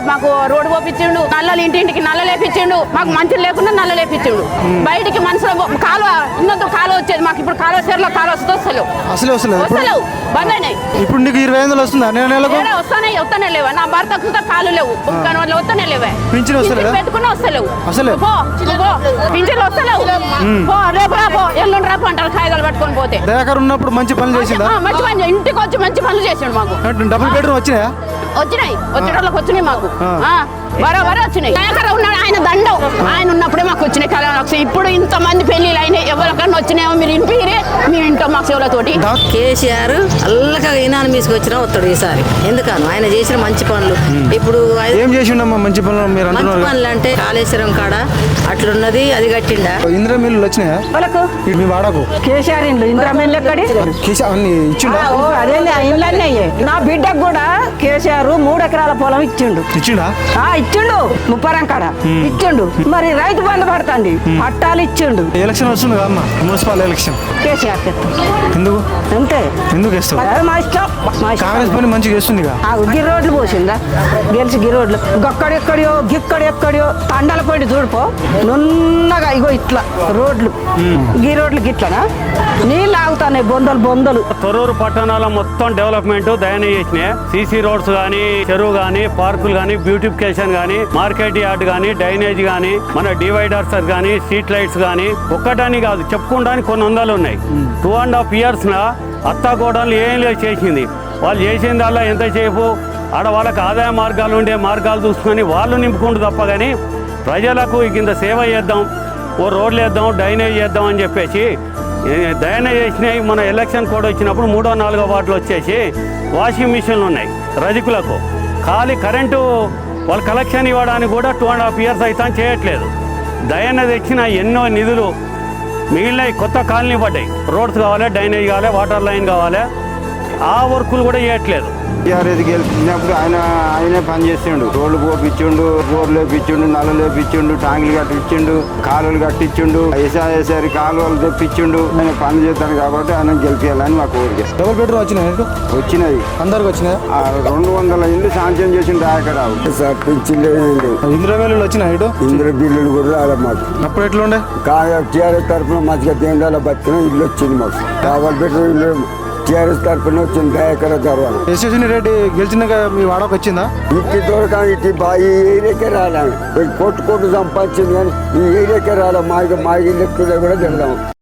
మాకు రోడ్డు పోపించిండు, నల్లలు ఇంటింటికి నల్ల లేపించిండు, మాకు మంచి లేకుండా నల్ల లేపించిండు. బయటికి మనుషులు కాలువ ఉన్నంత కాలువ వచ్చేది, మాకు ఇప్పుడు కాలువ సేరులో కాలువ వస్తలేవు, బంద్ అయినాయి. ఇప్పుడు నీకు 20,000 వస్తుందా నెలకు? వస్తానే లేవా, నా భర్తకు కాలు లేవు, వస్తానే లేవా, పింఛన్ పెట్టుకున్నా వస్తలేవు, అసలు పింఛన్లు వస్తలేవు. రేపు రాపో ఎల్లుండి రాపో అంటారు కాయగాలు పట్టుకొని పోతే. దయాకర్ ఉన్నప్పుడు మంచి పనులు చేసిందా? మంచి పని, ఇంటికి వచ్చి మంచి పనులు చేసాడు మాకు. డబుల్ బెడ్రూమ్ వచ్చినాయా? వచ్చేటోళ్ళకి వచ్చినాయి మాకు, బరాబరే వచ్చినాయి. దయాకర్ ఉన్నాడు, ఆయన దండం, ఆయన ఉన్నప్పుడే మాకు వచ్చినాయి కళ్యాణ. ఇప్పుడు ఇంతమంది పెళ్లిళ్ళు అయినాయి, ఎవరికన్నా వచ్చినాయో మీరు ఇంపిరే మీ ఇంట్లో మాకు సేవలతోటి. కేసీఆర్ అల్లగా ఈనాన్ని తీసుకొచ్చినా వస్తాడు ఈసారి, ఎందుకను ఆయన చేసిన మంచి పనులు. ఇప్పుడు ఏం చేసిండమ్మా మంచి పనులు? మీరు మంచి పనులు అంటే కాళేశ్వరం కాడ అట్లున్నది, అది కట్టిండా. ఇందిరా మిల్లు వచ్చినాయా మీ వాడకు? కేసీఆర్ ఇండ్లు ఇందిరా మిల్లు ఎక్కడి ఇచ్చిండా? అదే ఇళ్ళన్నీ అయ్యాయి. నా బిడ్డకు కూడా కేసీఆర్ 3 ఎకరాల పొలం ఇచ్చిండు. ఇచ్చిండా? ఇచ్చిండు, ముప్పరం కాడ ఇచ్చిండు. మరి రైతు బంధు పడుతుంది, పట్టాలు ఇచ్చిండు. ఎలక్షన్ వస్తుంది అమ్మా, మున్సిపల్ ఎలక్షన్. కేసీఆర్ ఎందుకు అంతే, ఎందుకు వేస్తావు? మా ఇష్టం. కాంగ్రెస్ పని మంచిగా చేస్తుంది. గి రోడ్లు పోసిందా, గెలిచి గి రోడ్లు గక్కడెక్కడియో గిక్కడెక్కడియో తండల పడి చూడిపో నున్నగా ఇగో ఇట్లా రోడ్లు, గి రోడ్లు గిట్లనా నీళ్ళు ఆగుతాయి, బొందలు. తొర్రూరు పట్టణాల మొత్తం డెవలప్మెంట్ దయనే చేసినాయి. సీసీ రోడ్స్ గానీ, చెరువు గానీ, పార్కులు గానీ, బ్యూటిఫికేషన్ గానీ, మార్కెట్ యార్డ్ గానీ, డ్రైనేజ్ గానీ, మన డివైడర్స్ గానీ, స్ట్రీట్ లైట్స్ గానీ, ఒక్కటని కాదు చెప్పుకోవడానికి కొన్ని వందలు ఉన్నాయి. 2.5 years అత్తాకోడలు ఏం లేదు చేసింది. వాళ్ళు చేసిందల్లా ఎంతసేపు ఆడ వాళ్ళకి ఆదాయ మార్గాలు ఉండే మార్గాలు చూసుకొని వాళ్ళు నింపుకుంటూ తప్ప కానీ ప్రజలకు కింద సేవ చేద్దాం, ఓ రోడ్లు వేద్దాం, డ్రైనేజ్ చేద్దాం అని చెప్పేసి డ్రైనేజ్ చేసినాయి. మన ఎలక్షన్ కోడ్ వచ్చినప్పుడు 3వ 4వ వార్డులు వచ్చేసి వాషింగ్ మిషన్లు ఉన్నాయి రజకులకు. ఖాళీ కరెంటు వాళ్ళు కలెక్షన్ ఇవ్వడానికి కూడా 2.5 years అయితే చేయట్లేదు. దయన తెచ్చిన ఎన్నో నిధులు మిగిలిన కొత్త కాలనీ పడ్డాయి. రోడ్స్ కావాలి, డ్రైనేజ్ కావాలి, వాటర్ లైన్ కావాలి, ఆ వర్కులు కూడా చేయట్లేదు. టీఆర్ఎస్ గెలిచినప్పుడు ఆయనే పని చేసిండు. రోడ్లు పోపించిండు, బోర్లు వేపించిండు, నల్లలు వేపించిండు, ట్యాంకులు కట్టించిండు, కాలువలు కట్టించిండు, ఎస్ఆర్ఎస్ఆర్ కాలువలు తెప్పించిండు. ఆయన పని చేస్తాడు కాబట్టి ఆయన గెలిపించాలని మా కోరిక. డబుల్ బెడ్రూమ్ వచ్చినాయి అందరికి వచ్చినాయి. 200 ఇల్లు శాంక్షన్ చేసిండు ఆయకరావు. ఇందిరా మిల్లులు వచ్చినాయి, ఇందిరా బిల్లులు కూడా రాలే మాకు. అప్పుడు ఎట్లా ఉండే? టీఆర్ఎస్ తరఫున మంచిగా తేండాల బతికిన ఇల్లు వచ్చింది మాకు. డబుల్ బెడ్రూమ్ ఇల్లు టీఆర్ఎస్ తరఫున వచ్చింది దయాకర తర్వాత. యశస్విని రెడ్డి గెలిచినాక మీ వాడకు వచ్చిందా? ఇంటి దొరక ఇంటి ఈ ఏరియాకే రాలే, కొట్టు సంపాదించింది కానీ ఈ ఏరియాకే రాలే. మా ఇల్లు కూడా తిడదాం.